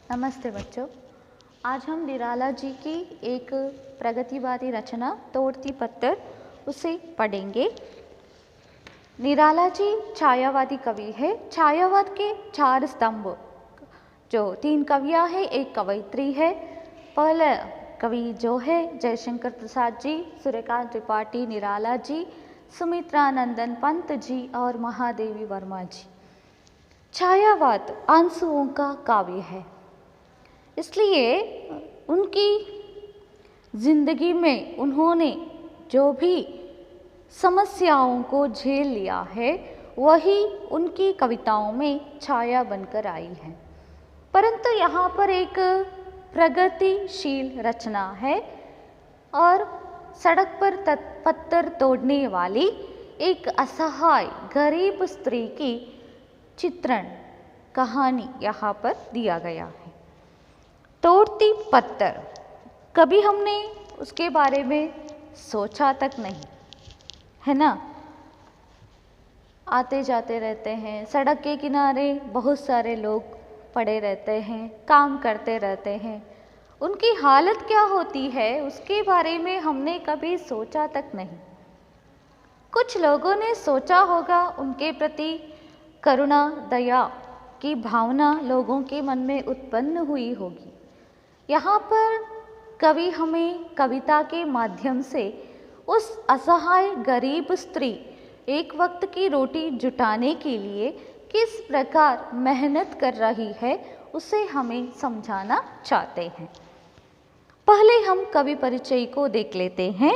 नमस्ते बच्चों। आज हम निराला जी की एक प्रगतिवादी रचना तोड़ती पत्थर उसे पढ़ेंगे। निराला जी छायावादी कवि है। छायावाद के 4 स्तंभ, जो 3 कवियाँ हैं, एक कवयित्री है। पहला कवि जो है जयशंकर प्रसाद जी, सूर्यकांत त्रिपाठी, निराला जी, सुमित्रा नंदन पंत जी और महादेवी वर्मा जी। छायावाद आंसुओं का काव्य है, इसलिए उनकी जिंदगी में उन्होंने जो भी समस्याओं को झेल लिया है वही उनकी कविताओं में छाया बनकर आई है। परंतु यहाँ पर एक प्रगतिशील रचना है और सड़क पर पत्थर तोड़ने वाली एक असहाय गरीब स्त्री की चित्रण कहानी यहाँ पर दिया गया है। तोड़ती पत्थर, कभी हमने उसके बारे में सोचा तक नहीं, है ना। आते जाते रहते हैं, सड़क के किनारे बहुत सारे लोग पड़े रहते हैं, काम करते रहते हैं। उनकी हालत क्या होती है उसके बारे में हमने कभी सोचा तक नहीं। कुछ लोगों ने सोचा होगा, उनके प्रति करुणा दया की भावना लोगों के मन में उत्पन्न हुई होगी। यहाँ पर कवि हमें कविता के माध्यम से उस असहाय गरीब स्त्री एक वक्त की रोटी जुटाने के लिए किस प्रकार मेहनत कर रही है उसे हमें समझाना चाहते हैं। पहले हम कवि परिचय को देख लेते हैं।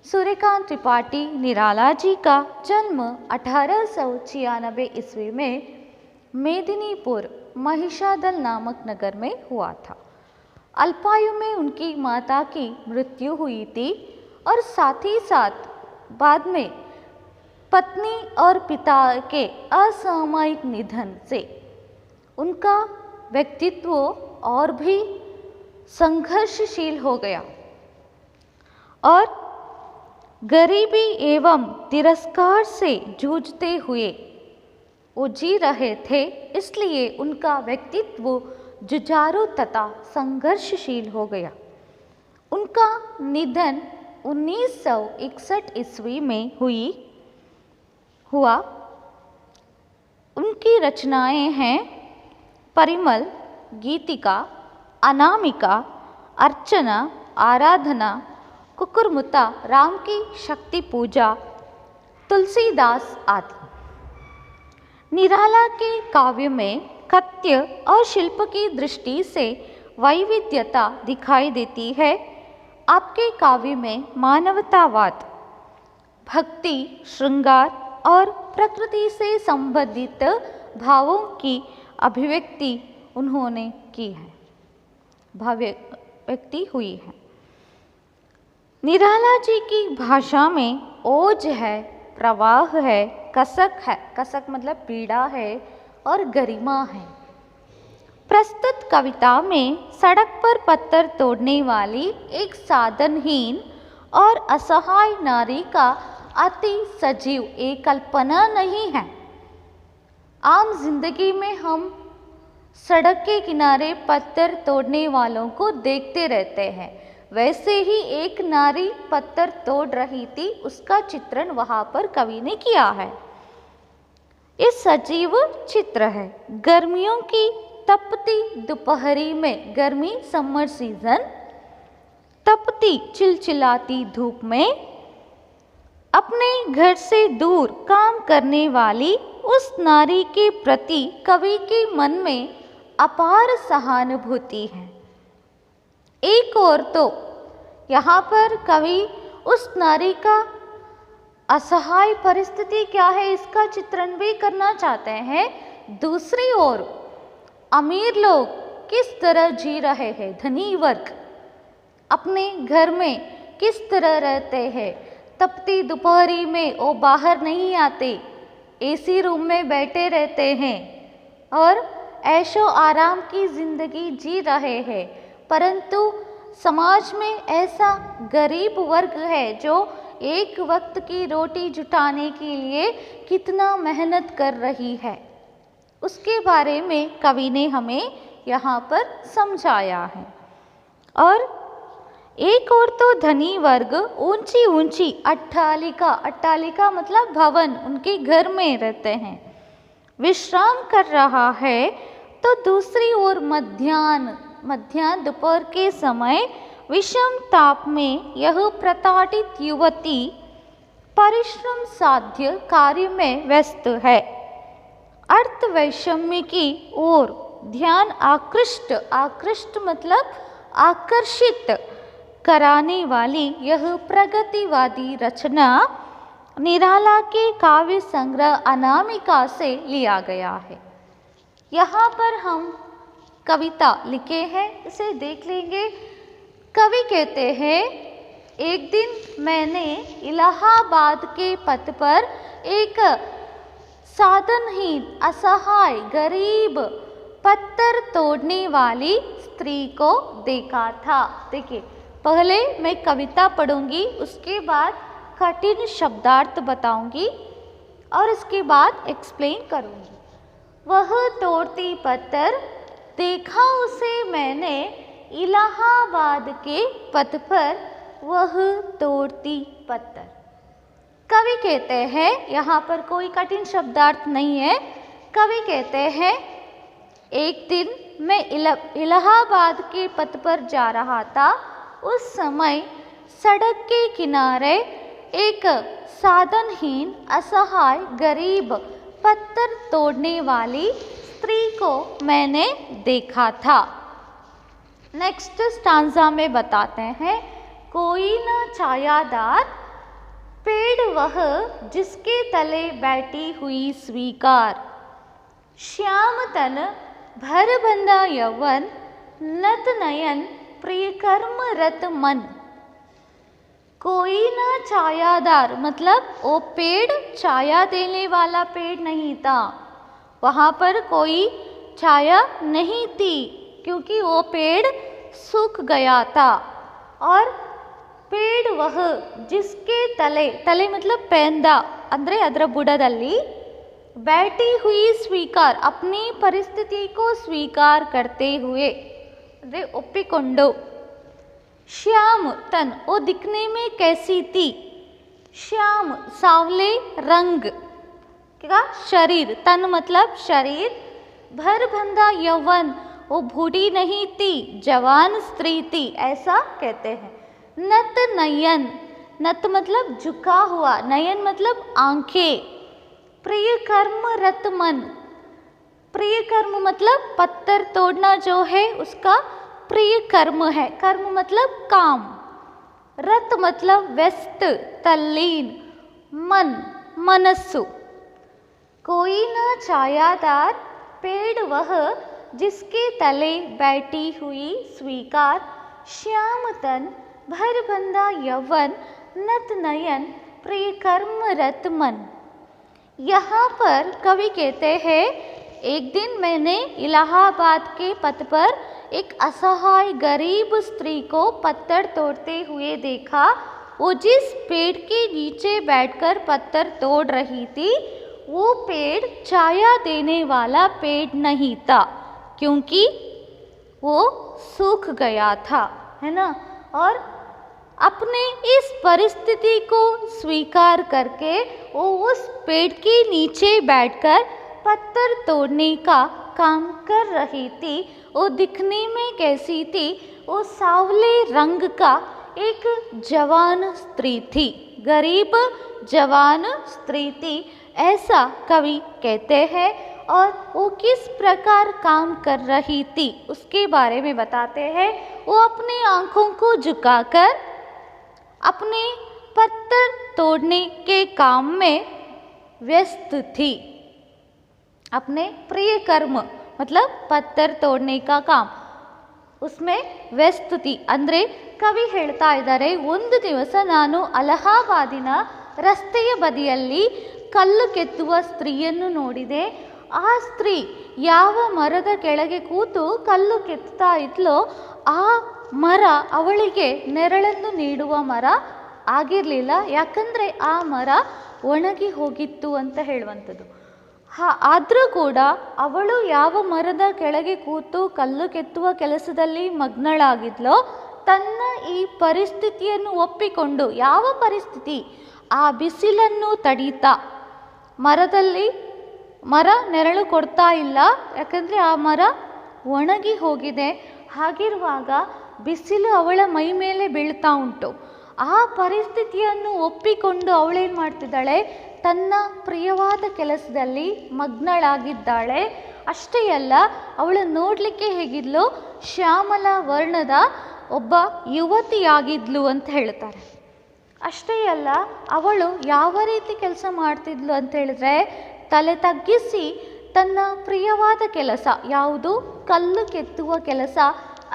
सूर्यकांत त्रिपाठी निराला जी का जन्म 1896 ईस्वी में मेदिनीपुर महिषादल नामक नगर में हुआ था। अल्पायु में उनकी माता की मृत्यु हुई थी और साथ ही साथ बाद में पत्नी और पिता के असामयिक निधन से उनका व्यक्तित्व और भी संघर्षशील हो गया और गरीबी एवं तिरस्कार से जूझते हुए वो जी रहे थे। इसलिए उनका व्यक्तित्व जुझारू तथा संघर्षशील हो गया। उनका निधन 1961 ईस्वी में हुआ। उनकी रचनाएं हैं परिमल, गीतिका, अनामिका, अर्चना, आराधना, कुकुरमुत्ता, राम की शक्ति पूजा, तुलसीदास आदि। निराला के काव्य में कथ्य और शिल्प की दृष्टि से वैविध्यता दिखाई देती है। आपके काव्य में मानवतावाद, भक्ति, श्रृंगार और प्रकृति से संबंधित भावों की अभिव्यक्ति उन्होंने की है, व्यक्ति हुई है। निराला जी की भाषा में ओज है, प्रवाह है, कसक है, कसक मतलब पीड़ा है, और गरिमा है। प्रस्तुत कविता में सड़क पर पत्थर तोड़ने वाली एक साधनहीन और असहाय नारी का अति सजीव एक कल्पना नहीं है। आम जिंदगी में हम सड़क के किनारे पत्थर तोड़ने वालों को देखते रहते हैं, वैसे ही एक नारी पत्थर तोड़ रही थी, उसका चित्रण वहां पर कवि ने किया है। इस सजीव चित्र है। गर्मियों की तपती दोपहरी में, गर्मी समर सीजन, तपती चिलचिलाती धूप में अपने घर से दूर काम करने वाली उस नारी के प्रति कवि के मन में अपार सहानुभूति है। एक और तो यहाँ पर कवि उस नारी का असहाय परिस्थिति क्या है इसका चित्रण भी करना चाहते हैं। दूसरी ओर अमीर लोग किस तरह जी रहे हैं, धनी वर्ग अपने घर में किस तरह रहते हैं। तपती दोपहरी में वो बाहर नहीं आते, एसी रूम में बैठे रहते हैं और ऐशो आराम की जिंदगी जी रहे हैं। परंतु समाज में ऐसा गरीब वर्ग है जो एक वक्त की रोटी जुटाने के लिए कितना मेहनत कर रही है, उसके बारे में कवि ने हमें यहाँ पर समझाया है। और एक और तो धनी वर्ग ऊंची ऊंची अट्टालिका, अट्टालिका मतलब भवन, उनके घर में रहते हैं, विश्राम कर रहा है, तो दूसरी ओर मध्याह्न दोपहर के समय विषम ताप में यह प्रताड़ित युवती परिश्रम साध्य कार्य में व्यस्त है। अर्थ वैषम्य की ओर ध्यान आकृष्ट मतलब आकर्षित कराने वाली यह प्रगतिवादी रचना निराला के काव्य संग्रह अनामिका से लिया गया है। यहाँ पर हम कविता लिखे हैं, इसे देख लेंगे। कवि कहते हैं, एक दिन मैंने इलाहाबाद के पथ पर एक साधनहीन, असहाय, गरीब, पत्थर तोड़ने वाली स्त्री को देखा था। देखिए, पहले मैं कविता पढ़ूंगी, उसके बाद कठिन शब्दार्थ बताऊंगी और इसके बाद एक्सप्लेन करूंगी। वह तोड़ती पत्थर, देखा उसे मैंने इलाहाबाद के पथ पर, वह तोड़ती पत्थर। कवि कहते हैं, यहाँ पर कोई कठिन शब्दार्थ नहीं है। कवि कहते हैं, एक दिन मैं इलाहाबाद के पथ पर जा रहा था, उस समय सड़क के किनारे एक साधनहीन, असहाय, गरीब, पत्थर तोड़ने वाली स्त्री को मैंने देखा था। नेक्स्ट स्टांजा में बताते हैं, कोई न छायादार पेड़ वह जिसके तले बैठी हुई स्वीकार, श्याम तन भरबंधा यौवन, नत नयन प्रिय कर्म रत मन। कोई ना छायादार मतलब वो पेड़ छाया देने वाला पेड़ नहीं था, वहाँ पर कोई छाया नहीं थी क्योंकि वो पेड़ सूख गया था। और पेड़ वह जिसके तले मतलब पेंद ಅಂದರೆ ಅದರ ಬುಡದಲ್ಲಿ बैठी हुई स्वीकार, अपनी परिस्थिति को स्वीकार करते हुए ಅಂದರೆ ಒಪ್ಪಿಕೊಂಡು, श्याम तन वो दिखने में कैसी थी, श्याम सांवले रंग का शरीर, तन मतलब शरीर, भरबंधा यौवन वो बूढ़ी नहीं थी, जवान स्त्री थी, ऐसा कहते हैं। नत नयन, नत मतलब झुका हुआ, नयन मतलब आंखें, प्रिय कर्म रत मन, प्रिय कर्म मतलब पत्थर तोड़ना जो है उसका प्रिय कर्म है, कर्म मतलब काम, रत मतलब व्यस्त, तल्लीन, मन मनस्सु। कोई ना छायादार पेड़ वह जिसके तले बैठी हुई स्वीकार, श्याम तन भरबंधा यौवन, नत नयन प्रिय कर्म रत मन। यहाँ पर कवि कहते हैं, एक दिन मैंने इलाहाबाद के पथ पर एक असहाय गरीब स्त्री को पत्थर तोड़ते हुए देखा। वो जिस पेड़ के नीचे बैठकर पत्थर तोड़ रही थी वो पेड़ छाया देने वाला पेड़ नहीं था क्योंकि वो सूख गया था, है ना। और अपने इस परिस्थिति को स्वीकार करके वो उस पेड़ के नीचे बैठकर पत्थर तोड़ने का काम कर रही थी। वो दिखने में कैसी थी, वो सांवले रंग का एक जवान स्त्री थी, गरीब जवान स्त्री थी, ऐसा कवि कहते हैं। और वो किस प्रकार काम कर रही थी उसके बारे में बताते हैं। वो अपनी आँखों को झुकाकर अपने पत्थर तोड़ने के काम में व्यस्त थी, अपने प्रिय कर्म मतलब पत्थर तोड़ने का काम उसमें व्यस्त थी। ಅಂದರೆ ಕವಿ ಹೇಳ್ತಾ ಇದ್ದಾರೆ, ಒಂದು ದಿವಸ ನಾನು ಅಲಹಾಬಾದಿನ ರಸ್ತೆಯ ಬದಿಯಲ್ಲಿ ಕಲ್ಲು ಕೆತ್ತುವ ಸ್ತ್ರೀಯನ್ನು ನೋಡಿದೆ. ಆ ಸ್ತ್ರೀ ಯಾವ ಮರದ ಕೆಳಗೆ ಕೂತು ಕಲ್ಲು ಕೆತ್ತಾ ಇದ್ಲೋ ಆ ಮರ ಅವಳಿಗೆ ನೆರಳನ್ನು ನೀಡುವ ಮರ ಆಗಿರಲಿಲ್ಲ, ಯಾಕಂದರೆ ಆ ಮರ ಒಣಗಿ ಹೋಗಿತ್ತು ಅಂತ ಹೇಳುವಂಥದ್ದು. ಆದರೂ ಕೂಡ ಅವಳು ಯಾವ ಮರದ ಕೆಳಗೆ ಕೂತು ಕಲ್ಲು ಕೆತ್ತುವ ಕೆಲಸದಲ್ಲಿ ಮಗ್ನಳಾಗಿದ್ಲೋ ತನ್ನ ಈ ಪರಿಸ್ಥಿತಿಯನ್ನು ಒಪ್ಪಿಕೊಂಡು, ಯಾವ ಪರಿಸ್ಥಿತಿ, ಆ ಬಿಸಿಲನ್ನು ತಡೀತಾ, ಮರ ನೆರಳು ಕೊಡ್ತಾ ಇಲ್ಲ, ಯಾಕಂದರೆ ಆ ಮರ ಒಣಗಿ ಹೋಗಿದೆ. ಹಾಗಿರುವಾಗ ಬಿಸಿಲು ಅವಳ ಮೈ ಮೇಲೆ ಬೀಳ್ತಾ ಉಂಟು. ಆ ಪರಿಸ್ಥಿತಿಯನ್ನು ಒಪ್ಪಿಕೊಂಡು ಅವಳೇನು ಮಾಡ್ತಿದ್ದಾಳೆ, ತನ್ನ ಪ್ರಿಯವಾದ ಕೆಲಸದಲ್ಲಿ ಮಗ್ನಳಾಗಿದ್ದಾಳೆ. ಅಷ್ಟೇ ಅಲ್ಲ, ಅವಳು ನೋಡಲಿಕ್ಕೆ ಹೇಗಿದ್ಲು, ಶ್ಯಾಮಲ ವರ್ಣದ ಒಬ್ಬ ಯುವತಿಯಾಗಿದ್ಲು ಅಂತ ಹೇಳ್ತಾರೆ. ಅಷ್ಟೇ ಅಲ್ಲ, ಅವಳು ಯಾವ ರೀತಿ ಕೆಲಸ ಮಾಡ್ತಿದ್ಲು ಅಂತ ಹೇಳಿದ್ರೆ, ತಲೆ ತಗ್ಗಿಸಿ ತನ್ನ ಪ್ರಿಯವಾದ ಕೆಲಸ ಯಾವುದು, ಕಲ್ಲು ಕೆತ್ತುವ ಕೆಲಸ,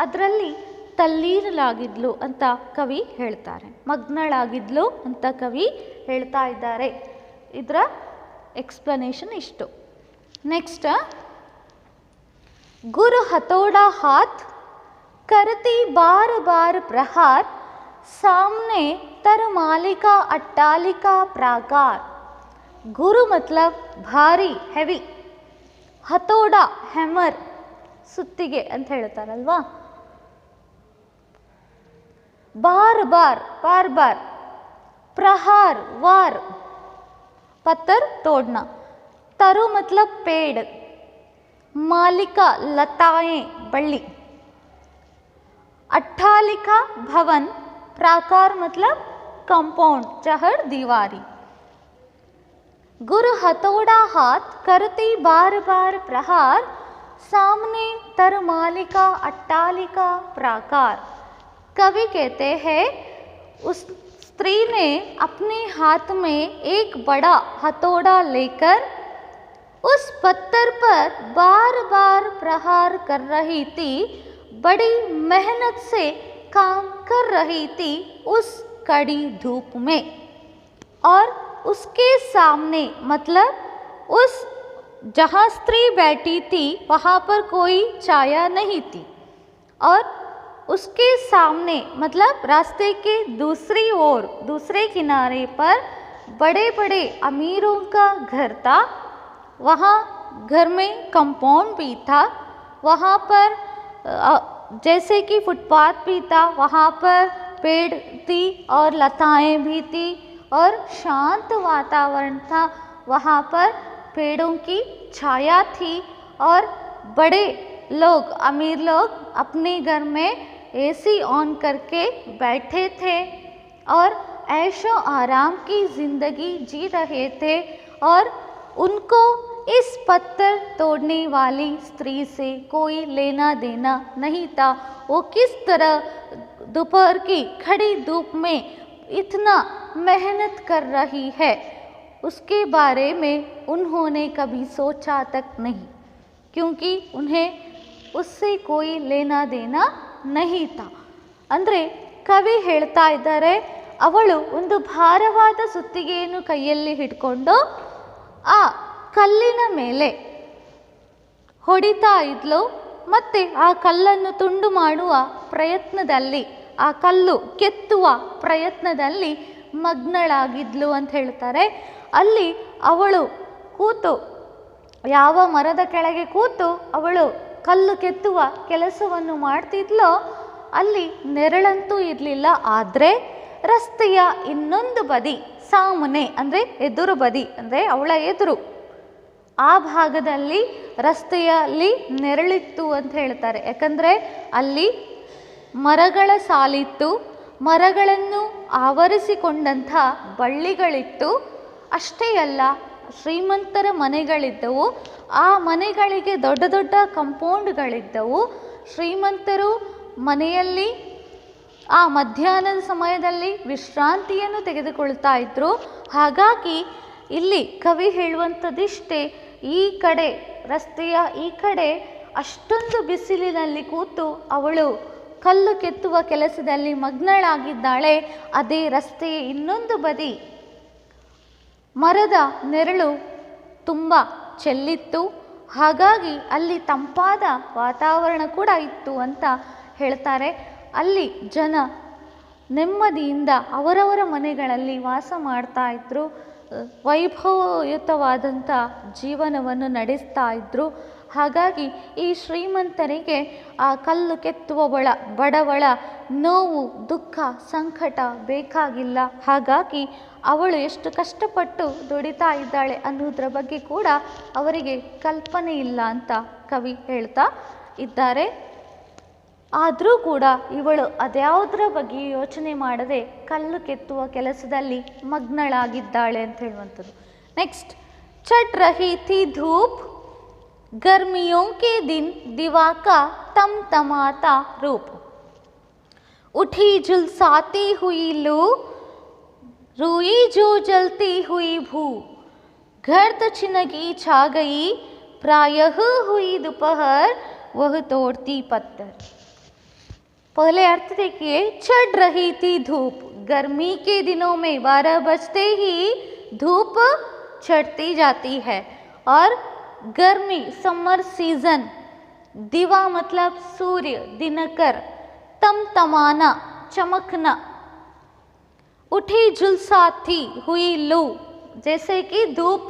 ಅದರಲ್ಲಿ ತಲ್ಲೀನಲಾಗಿದ್ಲು ಅಂತ ಕವಿ ಹೇಳ್ತಾರೆ. ಮಗ್ನಳಾಗಿದ್ಲು ಅಂತ ಕವಿ ಹೇಳ್ತಾ ಇದ್ದಾರೆ. ಇದರ ಎಕ್ಸ್ಪ್ಲನೇಷನ್ ಇಷ್ಟು. ನೆಕ್ಸ್ಟ್, ಗುರು ಹಥೋड़ा हाथ करती बार बार प्रहार सामने तरमालिका अट्टालिका प्राकार. गुरु मतलब ಭಾರಿ, ಹೆವಿ, ಹಥೋಡ ಹೆಮರ್ ಸುತ್ತಿಗೆ ಅಂತ ಹೇಳ್ತಾರಲ್ವಾ. Bar bar bar bar, Prahar war, ಪತ್ತರ್ तोड़ना, तरु मतलब पेड़, मालिका लताएं बल्ली, अट्ठालिका भवन, प्राकार मतलब कंपाउंड चहर दीवारी. गुरु हथौड़ा हाथ करती बार बार प्रहार सामने तरमालिका अट्टालिका प्राकार. कवि कहते हैं उस स्त्री ने अपने हाथ में एक बड़ा हथौड़ा लेकर उस पत्थर पर बार बार प्रहार कर रही थी. बड़ी मेहनत से काम कर रही थी उस कड़ी धूप में. और उसके सामने मतलब उस जहाँ स्त्री बैठी थी वहाँ पर कोई छाया नहीं थी. और उसके सामने मतलब रास्ते के दूसरी ओर, दूसरे किनारे पर बड़े बड़े अमीरों का घर था. वहाँ घर में कंपाउंड भी था. वहाँ पर जैसे कि फुटपाथ भी था, वहाँ पर पेड़ थी और लताएं भी थी और शांत वातावरण था. वहाँ पर पेड़ों की छाया थी और बड़े लोग, अमीर लोग अपने घर में एसी ऑन करके बैठे थे और ऐशो आराम की ज़िंदगी जी रहे थे. और उनको इस पत्थर तोड़ने वाली स्त्री से कोई लेना देना नहीं था. वो किस तरह दोपहर की खड़ी धूप में इतना मेहनत कर रही है, उसके बारे में उन्होंने कभी सोचा तक नहीं, क्योंकि उन्हें उससे कोई लेना देना नहीं था. ಅಂದರೆ ಕವಿ ಹೇಳ್ತಾ ಇದ್ದಾರೆ, ಅವಳು ಒಂದು ಭಾರವಾದ ಸುತ್ತಿಗೆಯನ್ನು ಕೈಯಲ್ಲಿ ಹಿಡ್ಕೊಂಡು ಆ ಕಲ್ಲಿನ ಮೇಲೆ ಹೊಡಿತಾ ಇದ್ಲು. ಮತ್ತು ಆ ಕಲ್ಲನ್ನು ತುಂಡು ಮಾಡುವ ಪ್ರಯತ್ನದಲ್ಲಿ, ಆ ಕಲ್ಲು ಕೆತ್ತುವ ಪ್ರಯತ್ನದಲ್ಲಿ ಮಗ್ನಳಾಗಿದ್ಲು ಅಂತ ಹೇಳ್ತಾರೆ. ಅಲ್ಲಿ ಅವಳು ಕೂತು, ಯಾವ ಮರದ ಕೆಳಗೆ ಕೂತು ಅವಳು ಕಲ್ಲು ಕೆತ್ತುವ ಕೆಲಸವನ್ನು ಮಾಡ್ತಿದ್ಲೋ ಅಲ್ಲಿ ನೆರಳಂತೂ ಇರಲಿಲ್ಲ. ಆದರೆ ರಸ್ತೆಯ ಇನ್ನೊಂದು ಬದಿ, ಸಾಮನೆ ಅಂದರೆ ಎದುರು ಬದಿ, ಅಂದರೆ ಅವಳ ಎದುರು, ಆ ಭಾಗದಲ್ಲಿ ರಸ್ತೆಯಲ್ಲಿ ನೆರಳಿತ್ತು ಅಂತ ಹೇಳ್ತಾರೆ. ಯಾಕಂದರೆ ಅಲ್ಲಿ ಮರಗಳ ಸಾಲಿತ್ತು, ಮರಗಳನ್ನು ಆವರಿಸಿಕೊಂಡಂಥ ಬಳ್ಳಿಗಳಿತ್ತು. ಅಷ್ಟೇ ಅಲ್ಲ, ಶ್ರೀಮಂತರ ಮನೆಗಳಿದ್ದವು. ಆ ಮನೆಗಳಿಗೆ ದೊಡ್ಡ ದೊಡ್ಡ ಕಂಪೌಂಡ್ಗಳಿದ್ದವು. ಶ್ರೀಮಂತರು ಮನೆಯಲ್ಲಿ ಆ ಮಧ್ಯಾಹ್ನದ ಸಮಯದಲ್ಲಿ ವಿಶ್ರಾಂತಿಯನ್ನು ತೆಗೆದುಕೊಳ್ತಾ ಇದ್ದರು. ಹಾಗಾಗಿ ಇಲ್ಲಿ ಕವಿ ಹೇಳುವಂಥದ್ದಿಷ್ಟೇ, ಈ ಕಡೆ ರಸ್ತೆಯ ಈ ಕಡೆ ಅಷ್ಟೊಂದು ಬಿಸಿಲಿನಲ್ಲಿ ಕೂತು ಅವಳು ಕಲ್ಲು ಕೆತ್ತುವ ಕೆಲಸದಲ್ಲಿ ಮಗ್ನಳಾಗಿದ್ದಾಳೆ. ಅದೇ ರಸ್ತೆಯ ಇನ್ನೊಂದು ಬದಿ ಮರದ ನೆರಳು ತುಂಬ ಚೆಲ್ಲಿತ್ತು. ಹಾಗಾಗಿ ಅಲ್ಲಿ ತಂಪಾದ ವಾತಾವರಣ ಕೂಡ ಇತ್ತು ಅಂತ ಹೇಳ್ತಾರೆ. ಅಲ್ಲಿ ಜನ ನೆಮ್ಮದಿಯಿಂದ ಅವರವರ ಮನೆಗಳಲ್ಲಿ ವಾಸ ಮಾಡ್ತಾ ಇದ್ದರು. ವೈಭವಯುತವಾದಂಥ ಜೀವನವನ್ನು ನಡೆಸ್ತಾ ಇದ್ದರು. ಹಾಗಾಗಿ ಈ ಶ್ರೀಮಂತರಿಗೆ ಆ ಕಲ್ಲು ಕೆತ್ತುವ ಬಡವಳ ನೋವು, ದುಃಖ, ಸಂಕಟ ಬೇಕಾಗಿಲ್ಲ. ಹಾಗಾಗಿ ಅವಳು ಎಷ್ಟು ಕಷ್ಟಪಟ್ಟು ದುಡಿತಾ ಇದ್ದಾಳೆ ಅನ್ನೋದ್ರ ಬಗ್ಗೆ ಕೂಡ ಅವರಿಗೆ ಕಲ್ಪನೆ ಇಲ್ಲ ಅಂತ ಕವಿ ಹೇಳ್ತಾ ಇದ್ದಾರೆ. ಆದರೂ ಕೂಡ ಇವಳು ಅದ್ಯಾವುದರ ಬಗ್ಗೆ ಯೋಚನೆ ಮಾಡದೆ ಕಲ್ಲು ಕೆತ್ತುವ ಕೆಲಸದಲ್ಲಿ ಮಗ್ನಳಾಗಿದ್ದಾಳೆ ಅಂತ ಹೇಳುವಂಥದ್ದು. ನೆಕ್ಸ್ಟ್, ಚಟ್ ರಹಿ ಥಿ ಧೂಪ್ गर्मियों के दिन दिवा का तमतमाता रूप, उठी झुलसाती हुई लू, रुई जो जलती हुई भू, गर्द छिनगी छा गई, प्रायः हुई दोपहर वह तोड़ती पत्थर। पहले अर्थ देखिए, चढ़ रही थी धूप, गर्मी के दिनों में 12 बजते ही धूप चढ़ती जाती है। और गर्मी, समर सीजन, दिवा मतलब सूर्य, दिनकर, तमतमाना, चमकना, उठी झुलसाती हुई लू, जैसे कि धूप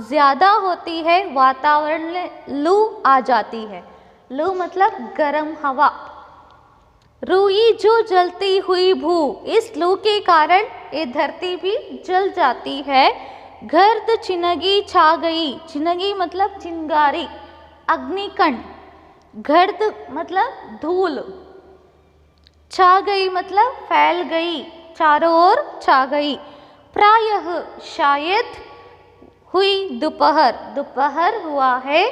ज़्यादा होती है वातावरण में लू आ जाती है। लू मतलब गर्म हवा। रुई जो जलती हुई भू, इस लू के कारण ये धरती भी जल जाती है। गर्द चिनगी छा गई, चिनगी मतलब चिंगारी, अग्निकण, गर्द मतलब धूल, छा गई मतलब फैल गई, चारों ओर छा गई। प्रायः शायद हुई दोपहर, दोपहर हुआ है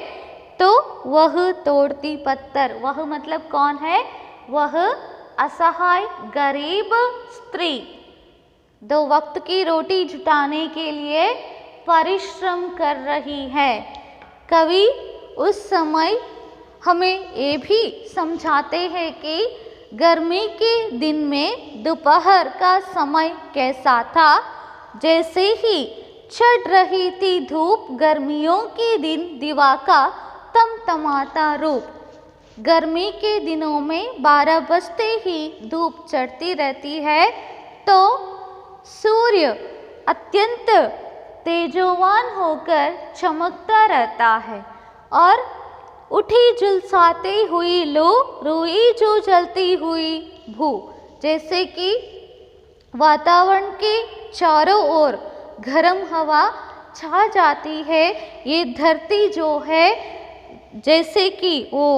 तो वह तोड़ती पत्थर, वह मतलब कौन है? वह असहाय गरीब स्त्री 2 वक्त की रोटी जुटाने के लिए परिश्रम कर रही है। कवि उस समय हमें ये भी समझाते हैं कि गर्मी के दिन में दोपहर का समय कैसा था। जैसे ही चढ़ रही थी धूप, गर्मियों के दिन दिवा का तमतमाता रूप, गर्मी के दिनों में 12 बजते ही धूप चढ़ती रहती है तो सूर्य अत्यंत तेजोवान होकर चमकता रहता है। और उठी झुलसाती हुई लू, रुई जो जलती हुई भू, जैसे कि वातावरण के चारों ओर गर्म हवा छा जाती है। ये धरती जो है जैसे कि वो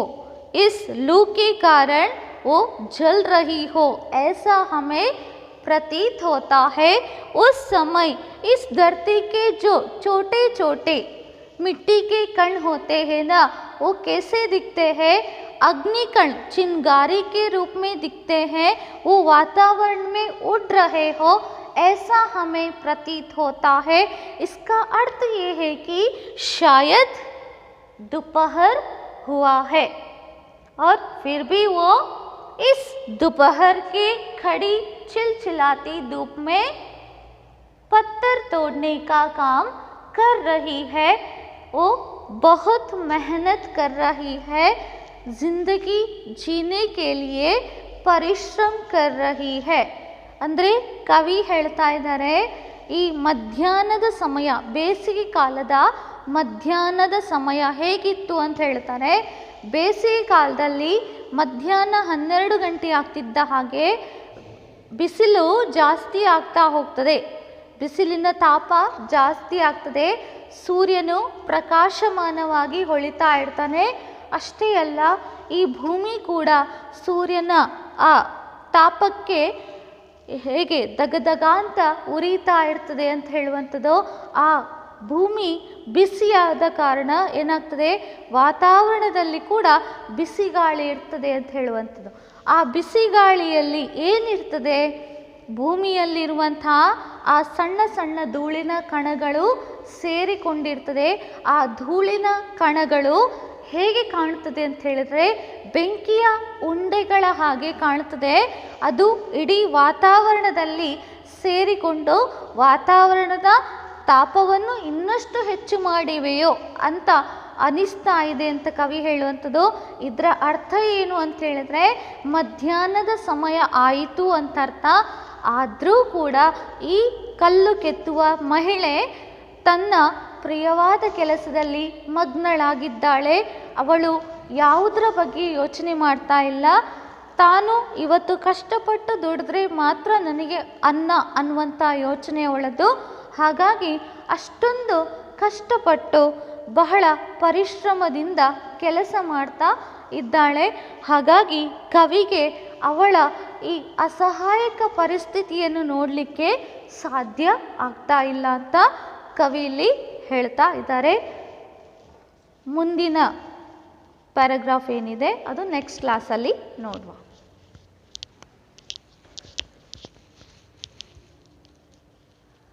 इस लू के कारण वो जल रही हो, ऐसा हमें प्रतीत होता है। उस समय इस धरती के जो छोटे छोटे मिट्टी के कण होते हैं ना, वो कैसे दिखते हैं? अग्निकण, चिंगारी के रूप में दिखते हैं। वो वातावरण में उड़ रहे हो, ऐसा हमें प्रतीत होता है। इसका अर्थ ये है कि शायद दोपहर हुआ है और फिर भी वो इस दोपहर के खड़ी चिलचिलाती धूप में पत्थर तोड़ने का काम कर रही है। वो बहुत मेहनत कर रही है, जिंदगी जीने के लिए ಪರಿಶ್ರಮ कर रही है। ಅಂದರೆ ಕವಿ ಹೇಳ್ತಾ ಇದ್ದಾರೆ, ಈ ಮಧ್ಯಾಹ್ನದ ಸಮಯ, ಬೇಸಿಗೆ ಕಾಲದ ಮಧ್ಯಾಹ್ನದ ಸಮಯ ಹೇಗಿತ್ತು ಅಂತ ಹೇಳ್ತಾರೆ. ಬೇಸಿಗೆ ಕಾಲದಲ್ಲಿ ಮಧ್ಯಾಹ್ನ 12 ಗಂಟೆ ಆಗ್ತಿದ್ದ ಹಾಗೆ ಬಿಸಿಲು ಜಾಸ್ತಿ ಆಗ್ತಾ ಹೋಗ್ತದೆ, ಬಿಸಿಲಿನ ತಾಪ ಜಾಸ್ತಿ ಆಗ್ತದೆ, ಸೂರ್ಯನು ಪ್ರಕಾಶಮಾನವಾಗಿ ಹೊಳಿತಾ ಇರ್ತಾನೆ. ಅಷ್ಟೇ ಅಲ್ಲ, ಈ ಭೂಮಿ ಕೂಡ ಸೂರ್ಯನ ಆ ತಾಪಕ್ಕೆ ಹೇಗೆ ದಗದಗ ಅಂತ ಉರಿತಾ ಇರ್ತದೆ ಅಂತ ಹೇಳುವಂಥದ್ದು. ಆ ಭೂಮಿ ಬಿಸಿಯಾದ ಕಾರಣ ಏನಾಗ್ತದೆ, ವಾತಾವರಣದಲ್ಲಿ ಕೂಡ ಬಿಸಿ ಗಾಳಿ ಇರ್ತದೆ ಅಂತ ಹೇಳುವಂಥದ್ದು. ಆ ಬಿಸಿ ಗಾಳಿಯಲ್ಲಿ ಏನಿರ್ತದೆ, ಭೂಮಿಯಲ್ಲಿರುವಂತಹ ಆ ಸಣ್ಣ ಸಣ್ಣ ಧೂಳಿನ ಕಣಗಳು ಸೇರಿಕೊಂಡಿರ್ತದೆ. ಆ ಧೂಳಿನ ಕಣಗಳು ಹೇಗೆ ಕಾಣ್ತದೆ ಅಂತ ಹೇಳಿದ್ರೆ ಬೆಂಕಿಯ ಉಂಡೆಗಳ ಹಾಗೆ ಕಾಣ್ತದೆ. ಅದು ಇಡೀ ವಾತಾವರಣದಲ್ಲಿ ಸೇರಿಕೊಂಡು ವಾತಾವರಣದ ತಾಪವನ್ನು ಇನ್ನಷ್ಟು ಹೆಚ್ಚು ಮಾಡಿವೆಯೋ ಅಂತ ಅನಿಸ್ತಾ ಇದೆ ಅಂತ ಕವಿ ಹೇಳುವಂಥದ್ದು. ಇದರ ಅರ್ಥ ಏನು ಅಂತ ಹೇಳಿದ್ರೆ ಮಧ್ಯಾಹ್ನದ ಸಮಯ ಆಯಿತು ಅಂತ ಅರ್ಥ. ಆದರೂ ಕೂಡ ಈ ಕಲ್ಲು ಕೆತ್ತುವ ಮಹಿಳೆ ತನ್ನ ಪ್ರಿಯವಾದ ಕೆಲಸದಲ್ಲಿ ಮಗ್ನಳಾಗಿದ್ದಾಳೆ. ಅವಳು ಯಾವುದರ ಬಗ್ಗೆ ಯೋಚನೆ ಮಾಡ್ತಾ ಇಲ್ಲ. ತಾನು ಇವತ್ತು ಕಷ್ಟಪಟ್ಟು ದುಡಿದ್ರೆ ಮಾತ್ರ ನನಗೆ ಅನ್ನ ಅನ್ನುವಂಥ ಯೋಚನೆ ಅವಳದು. ಹಾಗಾಗಿ ಅಷ್ಟೊಂದು ಕಷ್ಟಪಟ್ಟು ಬಹಳ ಪರಿಶ್ರಮದಿಂದ ಕೆಲಸ ಮಾಡ್ತಾ ಇದ್ದಾಳೆ. ಹಾಗಾಗಿ ಕವಿಗೆ ಅವಳ ಈ ಅಸಹಾಯಕ ಪರಿಸ್ಥಿತಿಯನ್ನು ನೋಡಲಿಕ್ಕೆ ಸಾಧ್ಯ ಆಗ್ತಾ ಇಲ್ಲ ಅಂತ ಕವಿ ಇಲ್ಲಿ ಹೇಳ್ತಾ ಇದ್ದಾರೆ. ಮುಂದಿನ ಪ್ಯಾರಾಗ್ರಾಫ್ ಏನಿದೆ ಅದು ನೆಕ್ಸ್ಟ್ ಕ್ಲಾಸಲ್ಲಿ ನೋಡುವ.